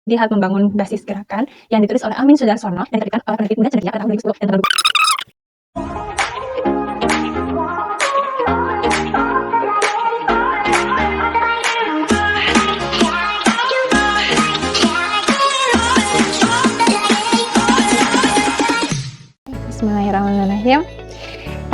Lihat membangun basis gerakan yang ditulis oleh Amin Sudarsono dan diterbitkan oleh penerbit Muda Cendekia pada tahun 2010 dan terbit. Bismillahirrahmanirrahim.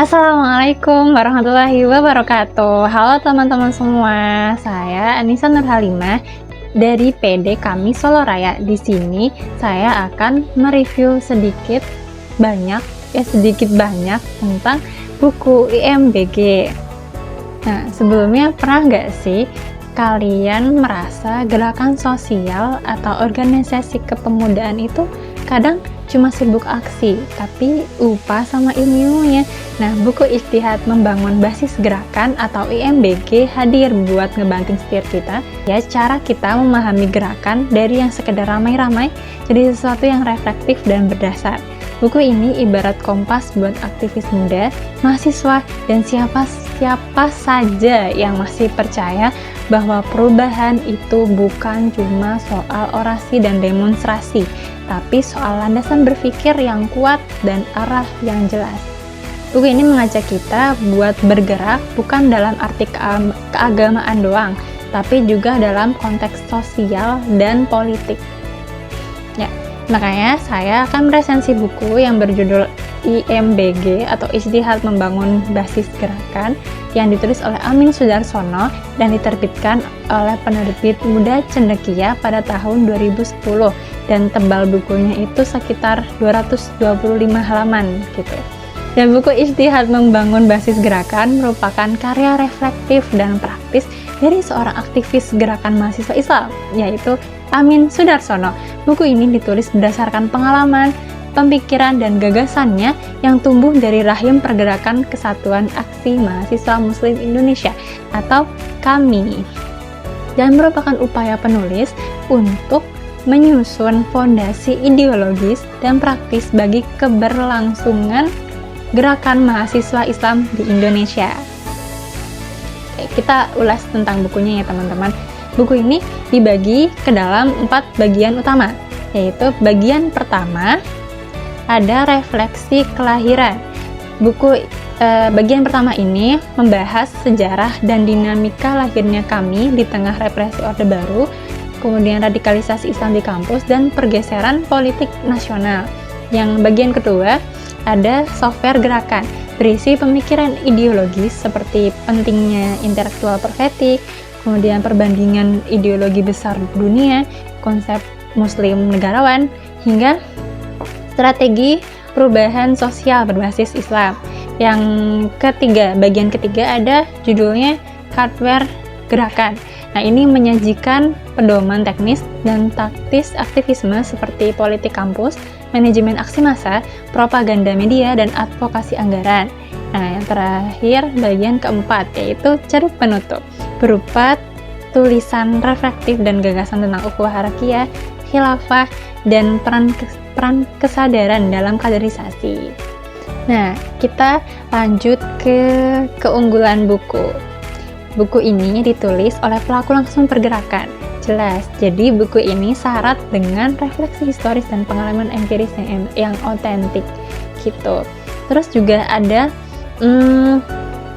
Assalamualaikum warahmatullahi wabarakatuh. Halo teman-teman semua, saya Anissa Nurhalimah dari PD Kami Solo Raya. Di sini saya akan mereview sedikit banyak tentang buku IMBG. Nah, sebelumnya pernah nggak sih kalian merasa gerakan sosial atau organisasi kepemudaan itu kadang cuma sibuk aksi, tapi lupa sama ilmunya? Nah, buku Ijtihad Membangun Basis Gerakan atau IMBG hadir buat ngebanting setir kita, ya, cara kita memahami gerakan dari yang sekedar ramai-ramai jadi sesuatu yang reflektif dan berdasar. Buku ini ibarat kompas buat aktivis muda, mahasiswa, dan siapa saja yang masih percaya bahwa perubahan itu bukan cuma soal orasi dan demonstrasi, tapi soal landasan berpikir yang kuat dan arah yang jelas. Buku ini mengajak kita buat bergerak bukan dalam arti keagamaan doang, tapi juga dalam konteks sosial dan politik. Ya, makanya saya akan meresensi buku yang berjudul IMBG atau Ijtihad Membangun Basis Gerakan yang ditulis oleh Amin Sudarsono dan diterbitkan oleh penerbit Muda Cendekia pada tahun 2010, dan tebal bukunya itu sekitar 225 halaman gitu. Dan buku Ijtihad Membangun Basis Gerakan merupakan karya reflektif dan praktis dari seorang aktivis gerakan mahasiswa Islam, yaitu Amin Sudarsono. Buku ini ditulis berdasarkan pengalaman, pemikiran, dan gagasannya yang tumbuh dari rahim Pergerakan Kesatuan Aksi Mahasiswa Muslim Indonesia atau KAMI, dan merupakan upaya penulis untuk menyusun fondasi ideologis dan praktis bagi keberlangsungan gerakan mahasiswa Islam di Indonesia. Oke, kita ulas tentang bukunya ya teman-teman. Buku ini dibagi ke dalam 4 bagian utama, yaitu bagian pertama ada refleksi kelahiran. Bagian pertama ini membahas sejarah dan dinamika lahirnya KAMI di tengah represi Orde Baru, kemudian radikalisasi Islam di kampus, dan pergeseran politik nasional. Yang bagian kedua ada software gerakan, berisi pemikiran ideologis seperti pentingnya intelektual profetik, kemudian perbandingan ideologi besar dunia, konsep muslim negarawan, hingga strategi perubahan sosial berbasis Islam. Yang ketiga, bagian ketiga ada judulnya hardware gerakan. Nah, ini menyajikan pedoman teknis dan taktis aktivisme seperti politik kampus, manajemen aksi massa, propaganda media, dan advokasi anggaran. Nah, yang terakhir bagian keempat yaitu ceruk penutup, berupa tulisan reflektif dan gagasan tentang ukhuwah harakiyah, khilafah, dan peran kesadaran dalam kaderisasi. Nah, kita lanjut ke keunggulan buku. Buku ini ditulis oleh pelaku langsung pergerakan. Jelas, jadi buku ini syarat dengan refleksi historis dan pengalaman empiris yang otentik gitu. Terus juga ada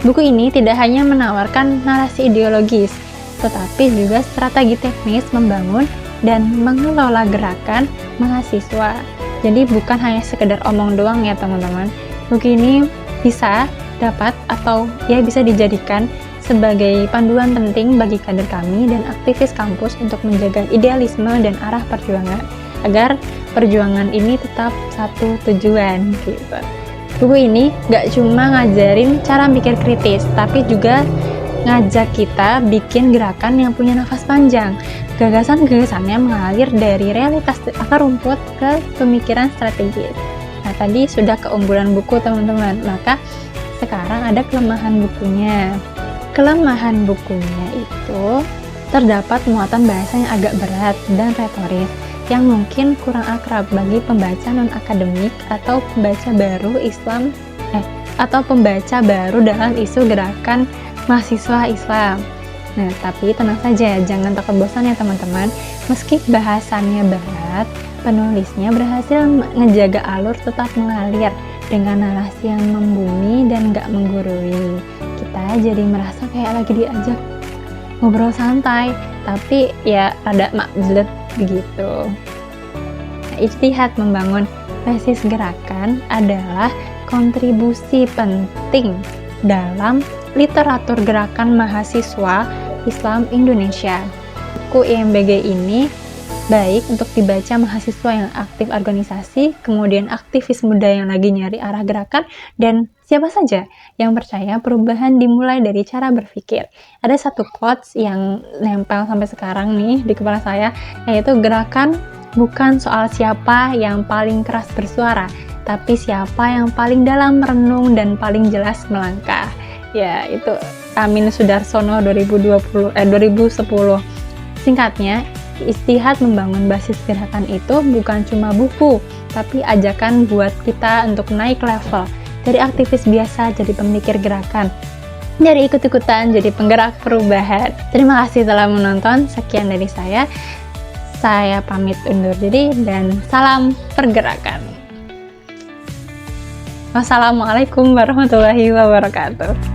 buku ini tidak hanya menawarkan narasi ideologis, tetapi juga strategi teknis membangun dan mengelola gerakan mahasiswa. Jadi bukan hanya sekedar omong doang ya teman-teman. Buku ini bisa dijadikan sebagai panduan penting bagi kader kami dan aktivis kampus untuk menjaga idealisme dan arah perjuangan, agar perjuangan ini tetap satu tujuan gitu. Buku ini gak cuma ngajarin cara mikir kritis, tapi juga ngajak kita bikin gerakan yang punya nafas panjang. Gagasan-gagasannya mengalir dari realitas akar rumput ke pemikiran strategis. Nah, tadi sudah keunggulan buku teman-teman, maka sekarang ada kelemahan bukunya. Kelemahan bukunya itu terdapat muatan bahasa yang agak berat dan retoris yang mungkin kurang akrab bagi pembaca non-akademik atau pembaca baru dalam isu gerakan mahasiswa Islam. Nah, tapi tenang saja, jangan takut bosan ya teman-teman. Meski bahasannya berat, penulisnya berhasil ngejaga alur tetap mengalir dengan narasi yang membumi dan gak menggurui. Kita jadi merasa kayak lagi diajak ngobrol santai, tapi ya rada makbelet begitu. Nah, ijtihad membangun basis gerakan adalah kontribusi penting dalam literatur gerakan mahasiswa Islam Indonesia. Buku IMBG ini baik untuk dibaca mahasiswa yang aktif organisasi, kemudian aktivis muda yang lagi nyari arah gerakan, dan siapa saja yang percaya perubahan dimulai dari cara berpikir. Ada satu quotes yang nempel sampai sekarang nih di kepala saya, yaitu gerakan bukan soal siapa yang paling keras bersuara, tapi siapa yang paling dalam merenung dan paling jelas melangkah. Ya, itu Amin Sudarsono 2010. Singkatnya, ijtihad membangun basis gerakan itu bukan cuma buku, tapi ajakan buat kita untuk naik level dari aktivis biasa jadi pemikir gerakan, dari ikut-ikutan jadi penggerak perubahan. Terima kasih telah menonton. Sekian dari saya. Saya pamit undur diri dan salam pergerakan. Wassalamualaikum warahmatullahi wabarakatuh.